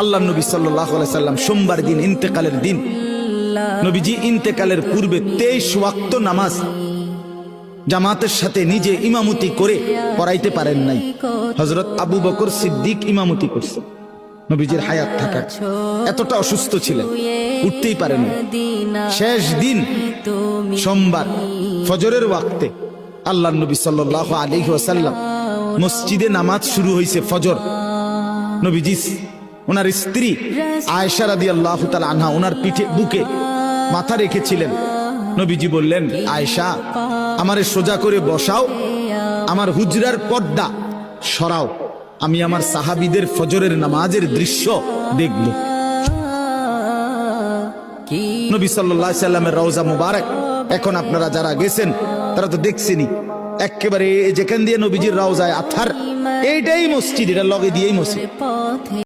আল্লাহ নবী সাল্লাল্লাহু আলাইহি সাল্লাম সোমবার দিন ইন্তেকালের দিন নবীজি ইন্তেকালের পূর্বে 23 ওয়াক্ত নামাজ জামাতের সাথে নিজে ইমামতি করে পড়াইতে পারেন নাই। হযরত আবু বকর সিদ্দিক ইমামতি করছে নবীজির হায়াত থাকা, এতটা অসুস্থ ছিলেন, উঠতেই পারেন। শেষ দিন সোমবার ফজরের ওয়াক্তে আল্লাহ নবী সাল্লাল্লাহু আলাইহি ওয়াসাল্লাম মসজিদে নামাজ শুরু হয়েছে ফজর। নবীজি ওনার স্ত্রী আয়েশা রাদিয়াল্লাহু তাআলা আনহা ওনার পিঠে বুকে মাথা রেখেছিলেন। নবীজি বললেন, আয়েশা আমারে সোজা করে বসাও, আমার হুজরার পর্দা সরাও, আমি আমার সাহাবীদের ফজরের নামাজের দৃশ্য দেখব। নবী সাল্লাল্লাহু আলাইহি সাল্লামের রওজা মুবারক এখন আপনারা যারা গেছেন তারা তো দেখছেনই, একেবারে যেখান দিয়ে নবীজির রওজায় আথার এইটাই মসজিদ, এটা লগে দিয়েই মসজিদ।